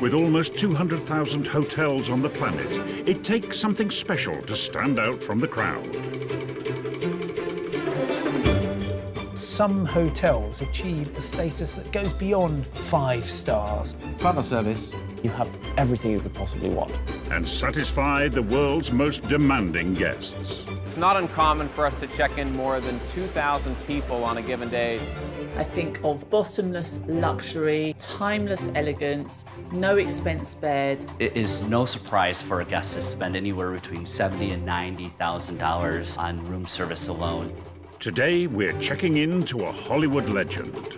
With almost 200,000 hotels on the planet, it takes something special to stand out from the crowd. Some hotels achieve a status that goes beyond 5 stars. Proper service. You have everything you could possibly want. And satisfy the world's most demanding guests. It's not uncommon for us to check in more than 2,000 people on a given day. I think of bottomless luxury, timeless elegance, no expense spared. It is no surprise for a guest to spend anywhere between $70,000 and $90,000 on room service alone. Today, we're checking in to a Hollywood legend.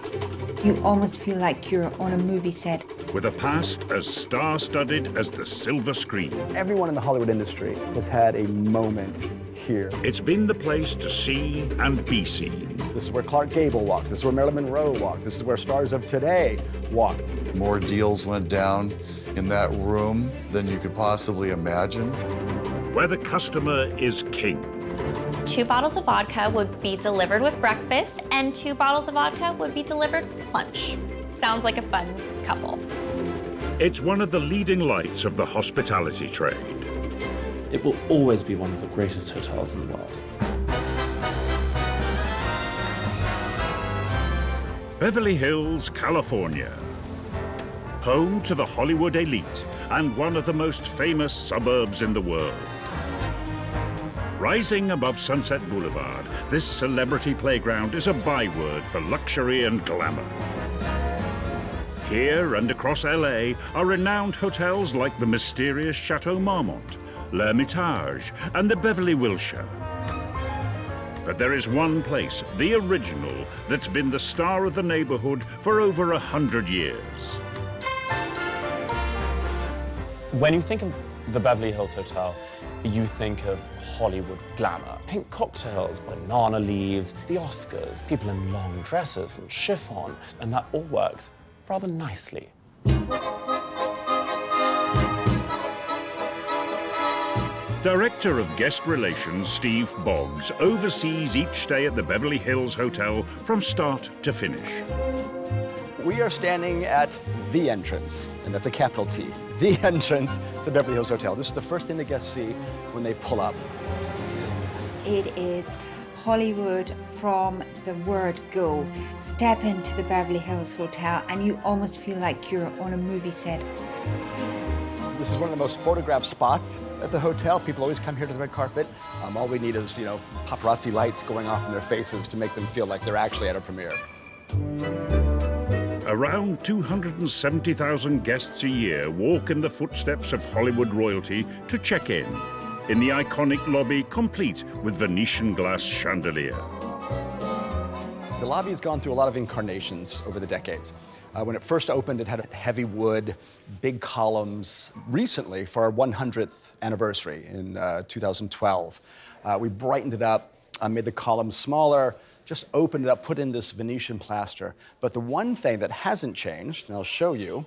You almost feel like you're on a movie set. With a past as star-studded as the silver screen. Everyone in the Hollywood industry has had a moment here. It's been the place to see and be seen. This is where Clark Gable walked. This is where Marilyn Monroe walked. This is where stars of today walk. More deals went down in that room than you could possibly imagine. Where the customer is king. 2 bottles of vodka would be delivered with breakfast, and 2 bottles of vodka would be delivered with lunch. Sounds like a fun couple. It's one of the leading lights of the hospitality trade. It will always be one of the greatest hotels in the world. Beverly Hills, California. Home to the Hollywood elite and one of the most famous suburbs in the world. Rising above Sunset Boulevard, this celebrity playground is a byword for luxury and glamour. Here and across LA are renowned hotels like the mysterious Chateau Marmont, L'Hermitage, and the Beverly Wilshire. But there is one place, the original, that's been the star of the neighborhood for over 100 years. When you think of the Beverly Hills Hotel, you think of Hollywood glamour. Pink cocktails, banana leaves, the Oscars, people in long dresses and chiffon, and that all works rather nicely. Director of Guest Relations Steve Boggs oversees each stay at the Beverly Hills Hotel from start to finish. We are standing at the entrance, and that's a capital T, the entrance to Beverly Hills Hotel. This is the first thing the guests see when they pull up. It is Hollywood from the word go. Step into the Beverly Hills Hotel and you almost feel like you're on a movie set. This is one of the most photographed spots at the hotel. People always come here to the red carpet. All we need is, paparazzi lights going off in their faces to make them feel like they're actually at a premiere. Around 270,000 guests a year walk in the footsteps of Hollywood royalty to check in the iconic lobby complete with Venetian glass chandelier. The lobby has gone through a lot of incarnations over the decades. When it first opened, it had heavy wood, big columns. Recently, for our 100th anniversary in 2012, we brightened it up, made the columns smaller, just opened it up, put in this Venetian plaster. But the one thing that hasn't changed, and I'll show you,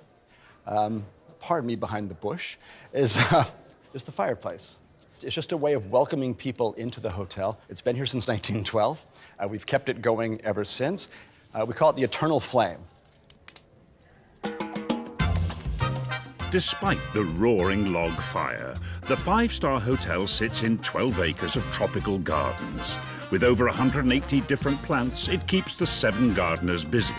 pardon me behind the bush, is the fireplace. It's just a way of welcoming people into the hotel. It's been here since 1912. We've kept it going ever since. We call it the eternal flame. Despite the roaring log fire, the 5-star hotel sits in 12 acres of tropical gardens. With over 180 different plants, it keeps the 7 gardeners busy.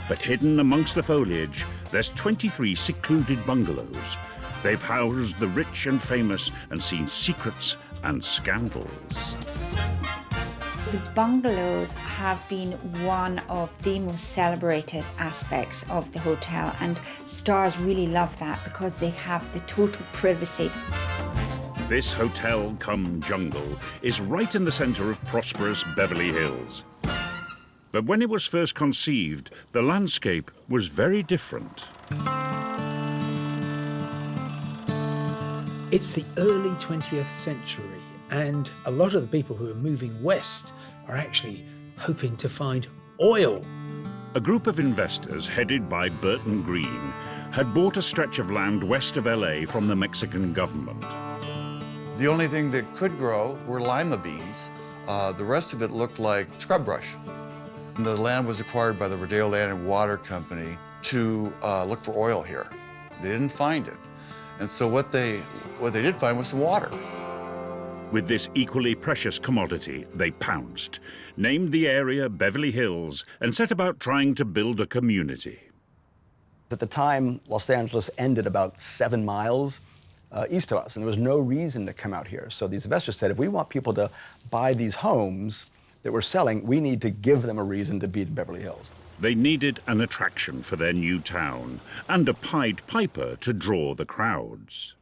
But hidden amongst the foliage, there's 23 secluded bungalows. They've housed the rich and famous and seen secrets and scandals. The bungalows have been one of the most celebrated aspects of the hotel, and stars really love that because they have the total privacy. This hotel cum jungle is right in the center of prosperous Beverly Hills. But when it was first conceived, the landscape was very different. It's the early 20th century, and a lot of the people who are moving west are actually hoping to find oil. A group of investors headed by Burton Green had bought a stretch of land west of LA from the Mexican government. The only thing that could grow were lima beans. The rest of it looked like scrub brush. And the land was acquired by the Rodeo Land and Water Company to look for oil here. They didn't find it. And so what they did find was some water. With this equally precious commodity, they pounced, named the area Beverly Hills, and set about trying to build a community. At the time, Los Angeles ended about 7 miles east of us, and there was no reason to come out here. So these investors said, if we want people to buy these homes that we're selling, we need to give them a reason to be in Beverly Hills. They needed an attraction for their new town, and a Pied Piper to draw the crowds.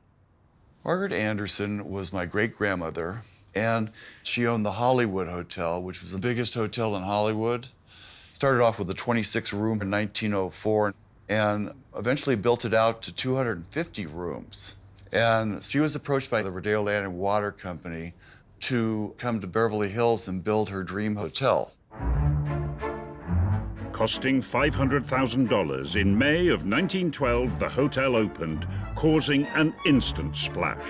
Margaret Anderson was my great-grandmother, and she owned the Hollywood Hotel, which was the biggest hotel in Hollywood. Started off with a 26-room in 1904, and eventually built it out to 250 rooms. And she was approached by the Rodeo Land and Water Company to come to Beverly Hills and build her dream hotel. Costing $500,000, in May of 1912, the hotel opened, causing an instant splash.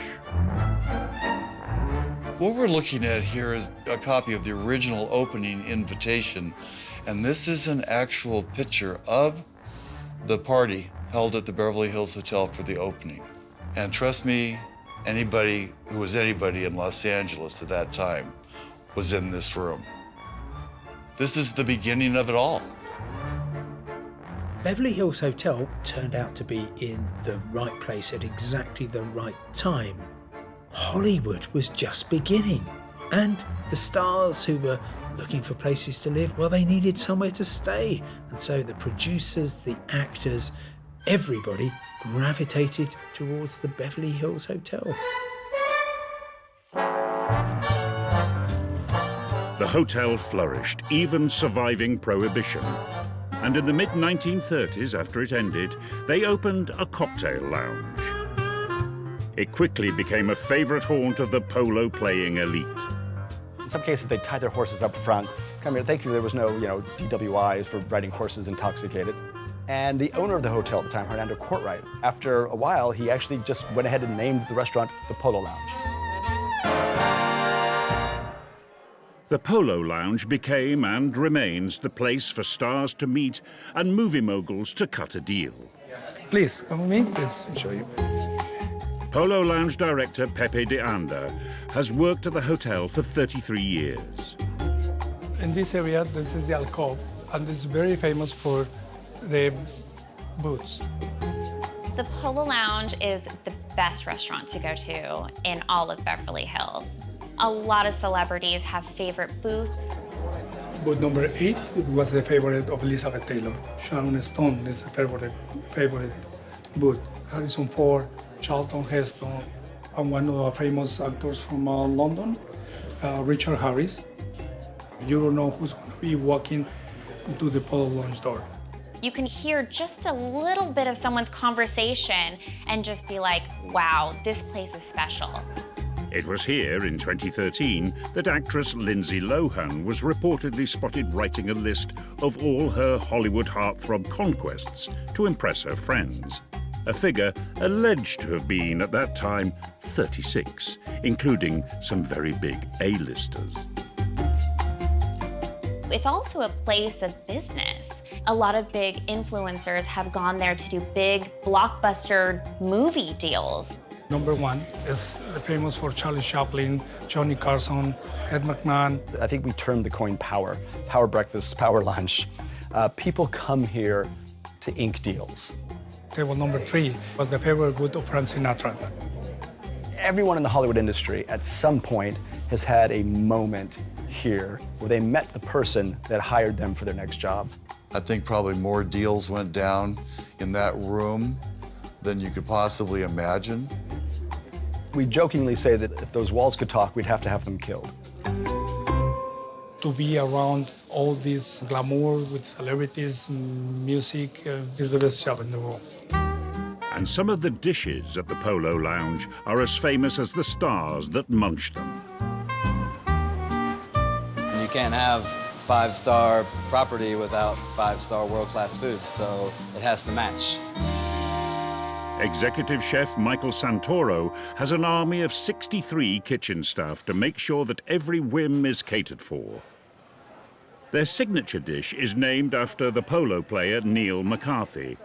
What we're looking at here is a copy of the original opening invitation, and this is an actual picture of the party held at the Beverly Hills Hotel for the opening. And trust me, anybody who was anybody in Los Angeles at that time was in this room. This is the beginning of it all. Beverly Hills Hotel turned out to be in the right place at exactly the right time. Hollywood was just beginning, and the stars who were looking for places to live, well, they needed somewhere to stay. And so the producers, the actors, everybody gravitated towards the Beverly Hills Hotel. The hotel flourished, even surviving Prohibition. And in the mid-1930s, after it ended, they opened a cocktail lounge. It quickly became a favorite haunt of the polo playing elite. In some cases, they tied their horses up front. I mean, thankfully, there was no, DWIs for riding horses intoxicated. And the owner of the hotel at the time, Hernando Courtright, after a while, he actually just went ahead and named the restaurant the Polo Lounge. The Polo Lounge became and remains the place for stars to meet and movie moguls to cut a deal. Please, come with me, please show you. Polo Lounge director Pepe de Anda has worked at the hotel for 33 years. In this area, this is the alcove, and it's very famous for the booths. The Polo Lounge is the best restaurant to go to in all of Beverly Hills. A lot of celebrities have favorite booths. Booth number 8 was the favorite of Elizabeth Taylor. Sharon Stone is a favorite booth. Harrison Ford, Charlton Heston, and one of the famous actors from London, Richard Harris. You don't know who's going to be walking to the Polo Lounge door. You can hear just a little bit of someone's conversation and just be like, wow, this place is special. It was here in 2013 that actress Lindsay Lohan was reportedly spotted writing a list of all her Hollywood heartthrob conquests to impress her friends. A figure alleged to have been, at that time, 36, including some very big A-listers. It's also a place of business. A lot of big influencers have gone there to do big blockbuster movie deals. Number 1 is famous for Charlie Chaplin, Johnny Carson, Ed McMahon. I think we termed the coin power. Power breakfast, power lunch. People come here to ink deals. Table number 3 was the favorite booth of Frank Sinatra. Everyone in the Hollywood industry at some point has had a moment here where they met the person that hired them for their next job. I think probably more deals went down in that room than you could possibly imagine. We jokingly say that if those walls could talk, we'd have to have them killed. To be around all this glamour with celebrities, music, is the best job in the world. And some of the dishes at the Polo Lounge are as famous as the stars that munch them. You can't have 5-star property without 5-star world-class food, so it has to match. Executive chef Michael Santoro has an army of 63 kitchen staff to make sure that every whim is catered for. Their signature dish is named after the polo player Neil McCarthy.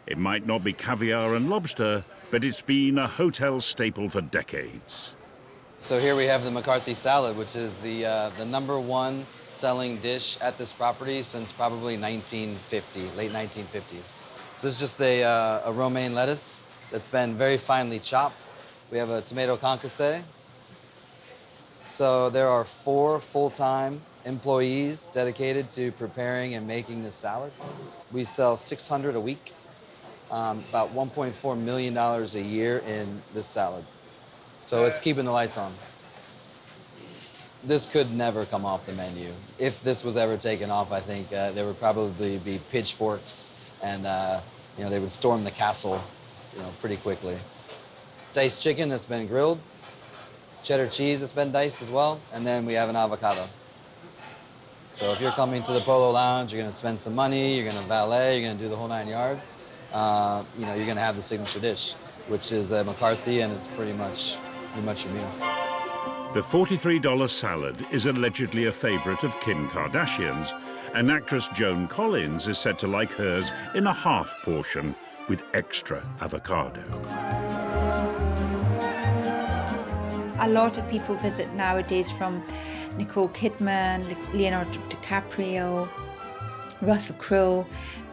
It might not be caviar and lobster, but it's been a hotel staple for decades. So here we have the McCarthy salad, which is the #1 selling dish at this property since probably 1950, late 1950s. So this is just a romaine lettuce that's been very finely chopped. We have a tomato concasse. So there are 4 full-time employees dedicated to preparing and making this salad. We sell 600 a week, about $1.4 million a year in this salad. So it's keeping the lights on. This could never come off the menu. If this was ever taken off, I think there would probably be pitchforks and they would storm the castle, pretty quickly. Diced chicken that's been grilled, cheddar cheese that's been diced as well, and then we have an avocado. So if you're coming to the Polo Lounge, you're gonna spend some money, you're gonna valet, you're gonna do the whole 9 yards, you're gonna have the signature dish, which is a McCarthy, and it's pretty much your meal. The $43 salad is allegedly a favorite of Kim Kardashian's, and actress Joan Collins is said to like hers in a half portion with extra avocado. A lot of people visit nowadays, from Nicole Kidman, Leonardo DiCaprio, Russell Crowe.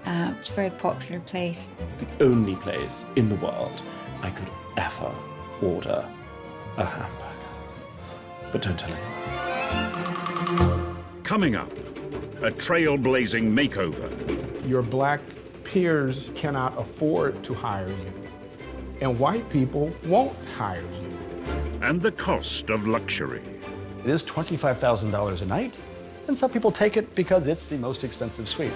It's a very popular place. It's the only place in the world I could ever order a hamburger. But don't tell anyone. Coming up, a trailblazing makeover. Your black peers cannot afford to hire you, and white people won't hire you. And the cost of luxury. It is $25,000 a night, and some people take it because it's the most expensive suite.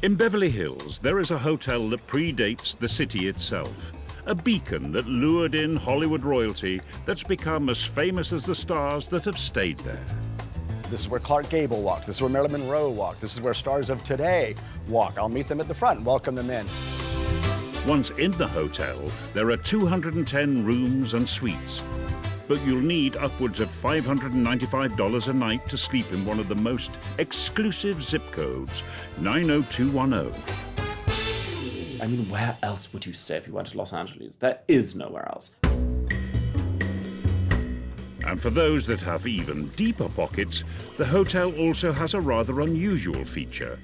In Beverly Hills, there is a hotel that predates the city itself. A beacon that lured in Hollywood royalty that's become as famous as the stars that have stayed there. This is where Clark Gable walked. This is where Marilyn Monroe walked. This is where stars of today walk. I'll meet them at the front and welcome them in. Once in the hotel, there are 210 rooms and suites. But you'll need upwards of $595 a night to sleep in one of the most exclusive zip codes, 90210. I mean, where else would you stay if you went to Los Angeles? There is nowhere else. And for those that have even deeper pockets, the hotel also has a rather unusual feature.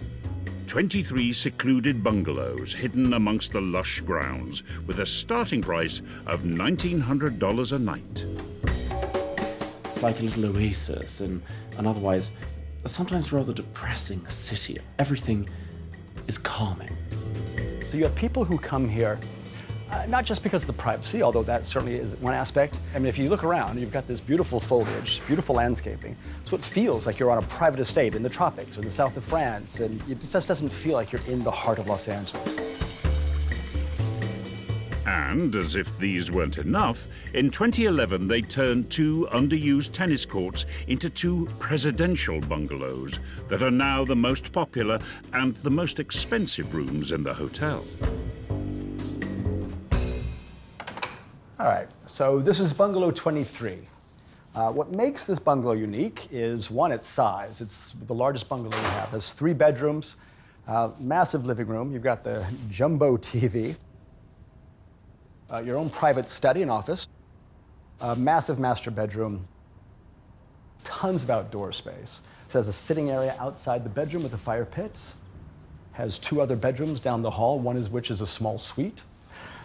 23 secluded bungalows hidden amongst the lush grounds with a starting price of $1,900 a night. It's like a little oasis in an otherwise sometimes rather depressing city. Everything is calming. So you have people who come here, not just because of the privacy, although that certainly is one aspect. I mean, if you look around, you've got this beautiful foliage, beautiful landscaping, so it feels like you're on a private estate in the tropics or in the south of France, and it just doesn't feel like you're in the heart of Los Angeles. And, as if these weren't enough, in 2011 they turned 2 underused tennis courts into 2 presidential bungalows that are now the most popular and the most expensive rooms in the hotel. All right, so this is bungalow 23. What makes this bungalow unique is, one, its size. It's the largest bungalow we have. It has 3 bedrooms, massive living room. You've got the jumbo TV, your own private study and office, a massive master bedroom, tons of outdoor space. It has a sitting area outside the bedroom with a fire pit. Has 2 other bedrooms down the hall, one is which is a small suite.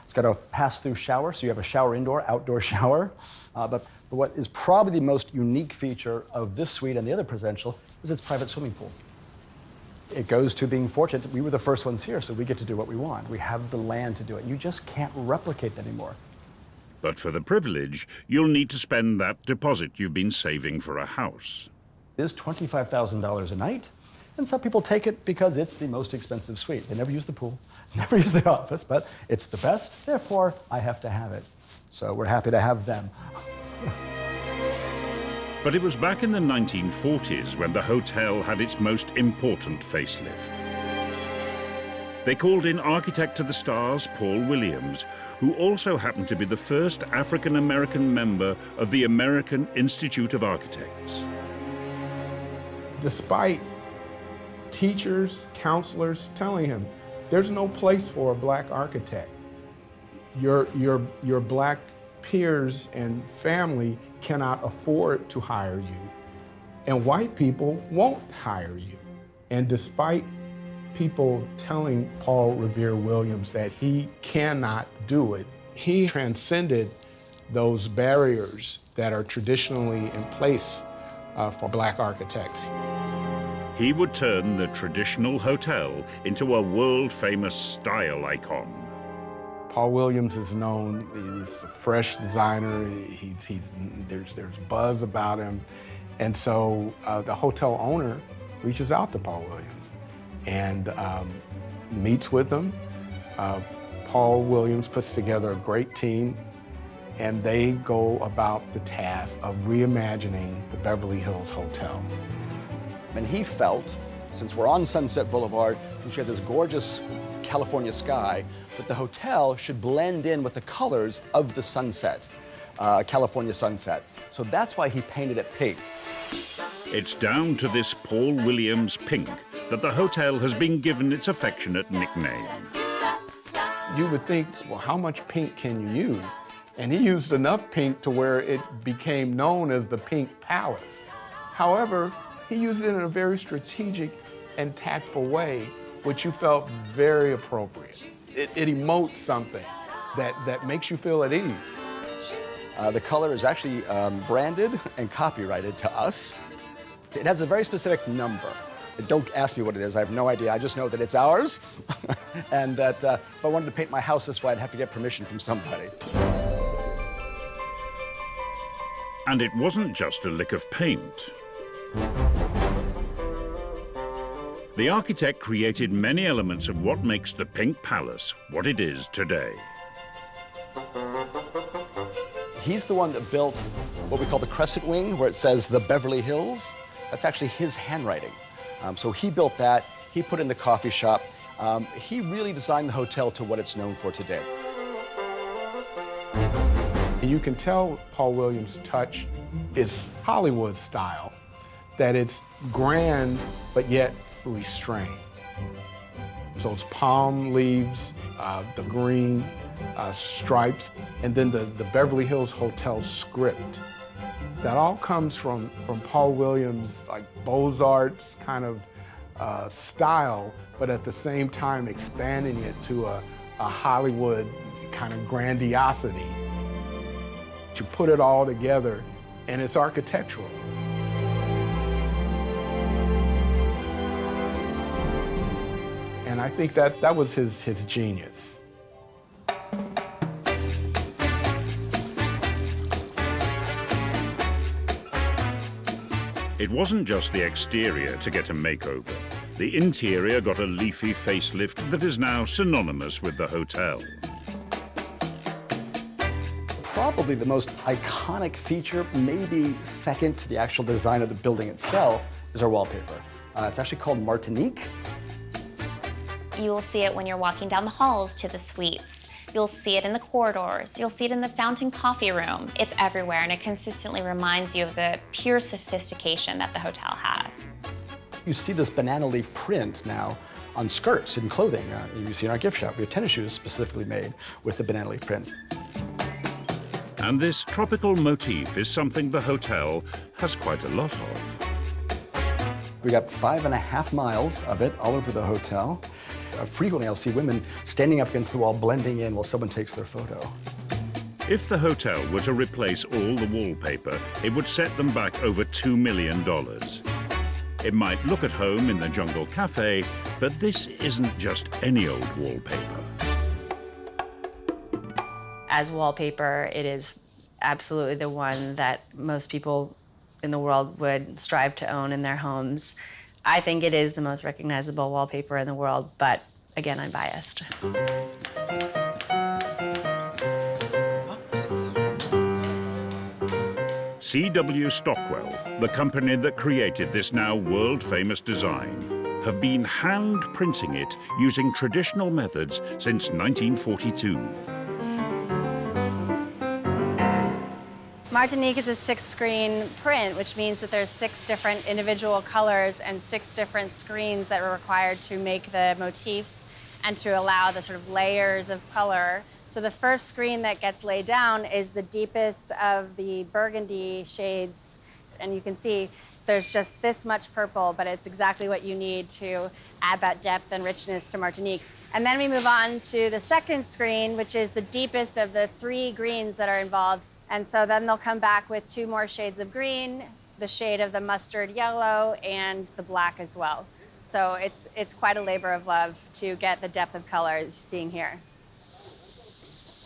It's got a pass-through shower, so you have a shower indoor, outdoor shower. But what is probably the most unique feature of this suite and the other presidential is its private swimming pool. It goes to being fortunate. We were the first ones here, so we get to do what we want. We have the land to do it. You just can't replicate that anymore. But for the privilege, you'll need to spend that deposit you've been saving for a house. It is $25,000 a night, and some people take it because it's the most expensive suite. They never use the pool, never use the office, but it's the best, therefore I have to have it. So we're happy to have them. But it was back in the 1940s when the hotel had its most important facelift. They called in architect to the stars, Paul Williams, who also happened to be the first African-American member of the American Institute of Architects. Despite teachers, counselors telling him, there's no place for a black architect. Your black peers and family cannot afford to hire you, and white people won't hire you. And despite people telling Paul Revere Williams that he cannot do it, he transcended those barriers that are traditionally in place for black architects. He would turn the traditional hotel into a world-famous style icon. Paul Williams is known, he's a fresh designer, there's buzz about him. And so the hotel owner reaches out to Paul Williams and meets with him. Paul Williams puts together a great team, and they go about the task of reimagining the Beverly Hills Hotel. And he felt, since we're on Sunset Boulevard, since we have this gorgeous California sky, that the hotel should blend in with the colors of the sunset, California sunset. So that's why he painted it pink. It's down to this Paul Williams pink that the hotel has been given its affectionate nickname. You would think, well, how much pink can you use? And he used enough pink to where it became known as the Pink Palace. However, he used it in a very strategic and tactful way, which you felt very appropriate. It emotes something that makes you feel at ease. The color is actually branded and copyrighted to us. It has a very specific number. Don't ask me what it is, I have no idea. I just know that it's ours, and that if I wanted to paint my house this way, I'd have to get permission from somebody. And it wasn't just a lick of paint. The architect created many elements of what makes the Pink Palace what it is today. He's the one that built what we call the crescent wing, where it says the Beverly Hills. That's actually his handwriting. So he built that, he put in the coffee shop. He really designed the hotel to what it's known for today. And you can tell Paul Williams' touch is Hollywood style, that it's grand, but yet restrained. So it's palm leaves, the green stripes, and then the Beverly Hills Hotel script. That all comes from Paul Williams' like Beaux-Arts kind of style, but at the same time expanding it to a Hollywood kind of grandiosity. You put it all together, and it's architectural. And I think that was his genius. It wasn't just the exterior to get a makeover. The interior got a leafy facelift that is now synonymous with the hotel. Probably the most iconic feature, maybe second to the actual design of the building itself, is our wallpaper. It's actually called Martinique. You will see it when you're walking down the halls to the suites. You'll see it in the corridors. You'll see it in the fountain coffee room. It's everywhere, and it consistently reminds you of the pure sophistication that the hotel has. You see this banana leaf print now on skirts and clothing. You see in our gift shop, we have tennis shoes specifically made with the banana leaf print. And this tropical motif is something the hotel has quite a lot of. We got 5.5 miles of it all over the hotel. Frequently, I'll see women standing up against the wall, blending in while someone takes their photo. If the hotel were to replace all the wallpaper, it would set them back over $2 million. It might look at home in the Jungle Cafe, but this isn't just any old wallpaper. As wallpaper, it is absolutely the one that most people in the world would strive to own in their homes. I think it is the most recognizable wallpaper in the world, but again, I'm biased. C.W. Stockwell, the company that created this now world-famous design, have been hand-printing it using traditional methods since 1942. Martinique is a 6-screen print, which means that there's 6 different individual colors and 6 different screens that are required to make the motifs and to allow the sort of layers of color. So the first screen that gets laid down is the deepest of the burgundy shades, and you can see there's just this much purple, but it's exactly what you need to add that depth and richness to Martinique. And then we move on to the second screen, which is the deepest of the 3 greens that are involved. And so then they'll come back with 2 more shades of green, the shade of the mustard yellow, and the black as well. So it's quite a labor of love to get the depth of color as you're seeing here.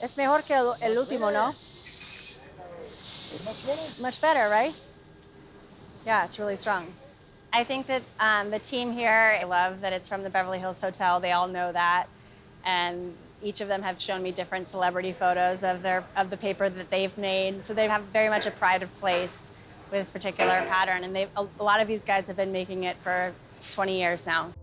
Es mejor que el último, no? Much better, right? Yeah, it's really strong. I think that the team here, I love that it's from the Beverly Hills Hotel. They all know that. And each of them have shown me different celebrity photos of the paper that they've made. So they have very much a pride of place with this particular pattern. And a lot of these guys have been making it for 20 years now.